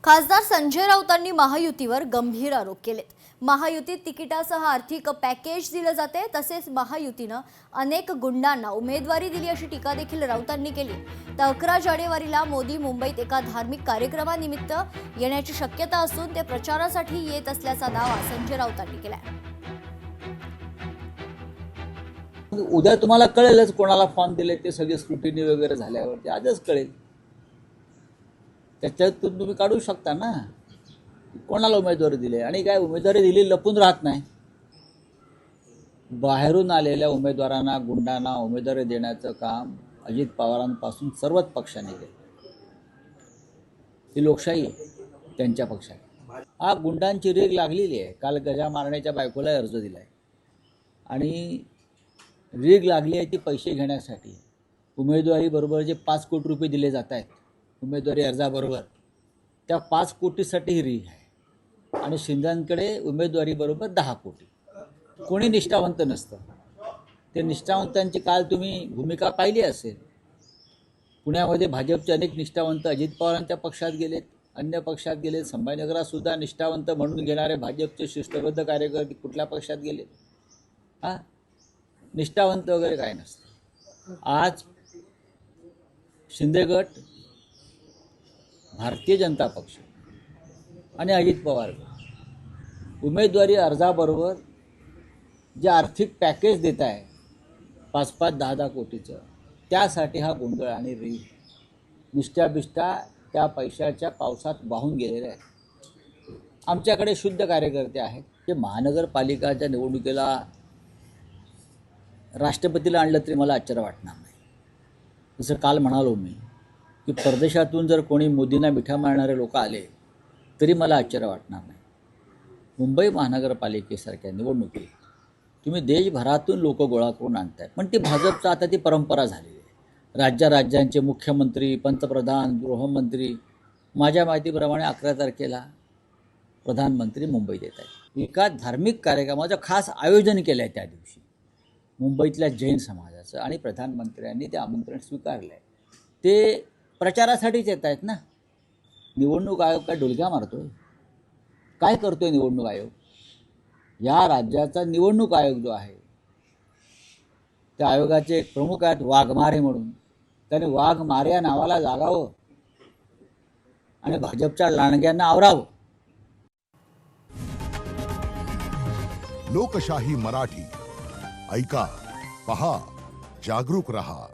खासदार संजय राऊतांनी महायुतीवर गंभीर आरोप केलेत। महायुतीत तिकिटासह आर्थिक पॅकेज दिले जाते, तसेच महायुतीनं अनेक गुंडांना उमेदवारी दिली अशी टीका देखील राऊतांनी केली। तर 11 जानेवारीला मोदी मुंबईत एका धार्मिक कार्यक्रमानिमित्त येण्याची शक्यता असून ते प्रचारासाठी येत असल्याचा दावा संजय राऊतांनी केलाय। उद्या तुम्हाला कळेलच कोणाला फॉर्म दिले ते, सगळे स्क्रुटिनी वगैरे झाल्यावरती आजच कळेल। त्याच्यातून तुम्ही काढू शकता ना कोणाला उमेदवारी दिली आणि काय उमेदवारी दिली लपून राहत नाही। बाहेरून आलेल्या उमेदवारांना गुंडांना उमेदवारी देण्याचं काम अजित पवारांपासून सर्वच पक्षांनी केलं। ही लोकशाही आहे त्यांच्या पक्षात। हा गुंडांची रेग लागलेली आहे। काल गजा मारण्याच्या बायकोला अर्ज दिलाय आणि रेग लागली आहे ती पैसे घेण्यासाठी। उमेदवारी बरोबर जे 5 कोटी रुपये दिले जात आहेत उमेदवारी अर्जाबरोबर, त्या 5 कोटीसाठी ही रीग आहे आणि शिंदेकडे उमेदवारी बरोबर 10 कोटी। कोणी निष्ठावंत नसतं। ते निष्ठावंतांची काल तुम्ही भूमिका पाहिली असेल। पुण्यामध्ये भाजपचे अनेक निष्ठावंत अजित पवारांच्या पक्षात गेलेत, अन्य पक्षात गेलेत। संभाजीनगरात सुद्धा निष्ठावंत म्हणून घेणारे भाजपचे शिस्तबद्ध कार्यकर्ते कुठल्या पक्षात गेलेत। निष्ठावंत वगैरे काय नसतं। आज शिंदे गट, भारतीय जनता पक्ष आणि अजित पवार उमेदवारी अर्जाबरोबर जे आर्थिक पॅकेज देत आहे 5-5, 10-10 कोटीचं, त्यासाठी हा गोंधळ आणि रीग निष्ठा त्या पैशाच्या पावसात वाहून गेलेले आहे। आमच्याकडे शुद्ध कार्यकर्ते आहेत जे महानगरपालिकाच्या निवडणुकीला राष्ट्रपतीला आणलं तरी मला आश्चर्य वाटणार नाही। जसं काल म्हणालो मी की परदेशातून जर कोणी मोदींना मिठा मारणारे लोक आले तरी मला आश्चर्य वाटणार नाही। मुंबई महानगरपालिकेसारख्या निवडणुकीत तुम्ही देशभरातून लोक गोळा करून आणताय, पण ती भाजपचा आता ती परंपरा झालेली आहे। राज्यांचे मुख्यमंत्री, पंतप्रधान, गृहमंत्री, माझ्या माहितीप्रमाणे 11 तारखेला प्रधानमंत्री मुंबईत येत आहेत। एका धार्मिक कार्यक्रमाचं खास आयोजन केलं आहे त्या दिवशी मुंबईतल्या जैन समाजाचं आणि प्रधानमंत्र्यांनी ते आमंत्रण स्वीकारलं आहे। ते प्रचारासाठीच येत आहेत ना। निवडणूक आयोग काय डुलक्या मारतोय? काय करतोय निवडणूक आयोग? या राज्याचा निवडणूक आयोग जो आहे त्या आयोगाचे एक प्रमुख आहेत वाघमारे म्हणून। त्याने वाघमारे या नावाला जागावं आणि भाजपच्या लांडग्यांना आवरावं। लोकशाही मराठी ऐका, पहा, जागरूक रहा।